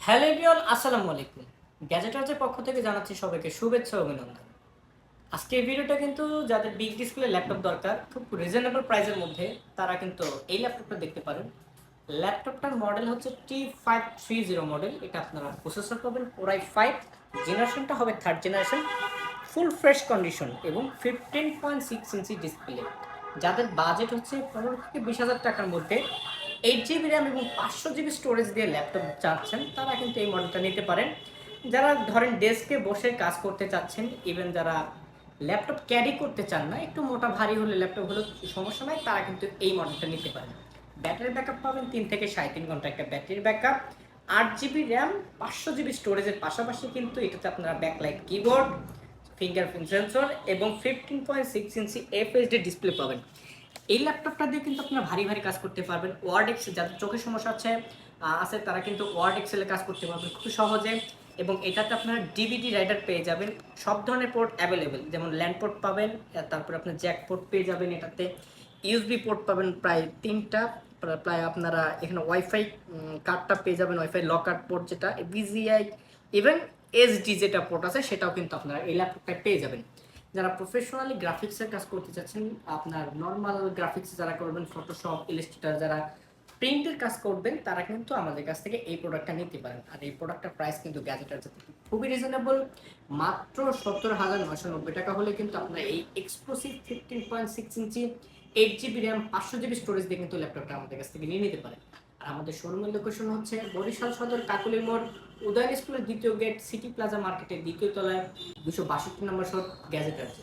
Hello everyone, আসসালামু আলাইকুম। গ্যাজেটার্সের পক্ষ থেকে জানাচ্ছি সবাইকে শুভেচ্ছা ও অভিনন্দন। আজকে এই ভিডিওটা কিন্তু যাদের বিগ ডিসপ্লে ল্যাপটপ দরকার খুব রিজনেবল প্রাইসের মধ্যে, তারা কিন্তু এই ল্যাপটপটা দেখতে পারেন। ল্যাপটপটার মডেল হচ্ছে T530 মডেল। এটা আপনারা প্রসেসর পাবেন Core i5, জেনারেশনটা হবে third generation, full fresh condition এবং 15.6 ইঞ্চি ডিসপ্লে। যাদের বাজেট হচ্ছে 15 থেকে 20 হাজার টাকার মধ্যে 8 জিবি র্যাম এবং 500 জিবি স্টোরেজ দিয়ে ল্যাপটপ চাচ্ছেন, তারা কিন্তু এই মডেলটা নিতে পারেন। যারা ধরেন ডেস্কে বসে কাজ করতে চাচ্ছেন, ইভেন যারা ল্যাপটপ ক্যারি করতে চান না, একটু মোটা ভারী হলে ল্যাপটপ হলেও সমস্যা নাই, তারা কিন্তু এই মডেলটা নিতে পারেন। ব্যাটারি ব্যাকআপ পাবেন 3 থেকে 3.5 ঘন্টা একটা ব্যাটারির ব্যাকআপ, 8 জিবি র্যাম, 500 জিবি স্টোরেজের পাশাপাশি কিন্তু এটাতে আপনারা ব্যাকলাইট কিবোর্ড, ফিঙ্গারপ্রিন্ট সেন্সর এবং 15.6 ইঞ্চি এফএসডি ডিসপ্লে পাবেন। এই ল্যাপটপটা দিয়ে কিন্তু আপনারা ভারী ভারী কাজ করতে পারবেন। ওয়ার্ড এক্সেল, যাদের চোখের সমস্যা আছে তারা কিন্তু ওয়ার্ড এক্সেলে কাজ করতে পারবেন খুব সহজে। এবং এটাতে আপনারা ডিভিডি রাইডার পেয়ে যাবেন, সব ধরনের পোর্ট অ্যাভেলেবেল, যেমন ল্যান্ড পোর্ট পাবেন, তারপরে আপনার জ্যাক পোর্ট পেয়ে যাবেন। এটাতে ইউএসবি পোর্ট পাবেন প্রায় 3টা, প্রায় আপনারা এখানে ওয়াইফাই কার্ডটা পেয়ে যাবেন, ওয়াইফাই লকার পোর্ট যেটা বিজিআই, ইভেন এসডি যেটা পোর্ট আছে সেটাও কিন্তু আপনারা এই ল্যাপটপটায় পেয়ে যাবেন। যারা প্রফেশনালি গ্রাফিক্সের কাজ করতে চাচ্ছেন, আপনার নর্মাল গ্রাফিক্স যারা করবেন, ফটোশপ, ইলাস্ট্রেটর, যারা প্রিন্টের কাজ করবেন, তারা কিন্তু আমাদের কাছ থেকে এই প্রোডাক্টটা নিতে পারেন। আর এই প্রোডাক্টটার প্রাইস কিন্তু গ্যাজেটার খুবই রিজনেবল, মাত্র 17,990 টাকা হলে কিন্তু আপনার এই এক্সক্লুসিভ 15.6 ইঞ্চি 8 জিবি র্যাম 500 জিবি স্টোরেজ দিয়ে কিন্তু ল্যাপটপটা আমাদের কাছ থেকে নিয়ে নিতে পারেন। আর আমাদের শোরুমের লোকেশন হচ্ছে বরিশাল সদর, কাকুলি মোড়, উদয়ন স্কুলের দ্বিতীয় গেট, সিটি প্লাজা মার্কেটের দ্বিতীয় তলায়, 262 নম্বর শপ, গ্যাজেটার্স।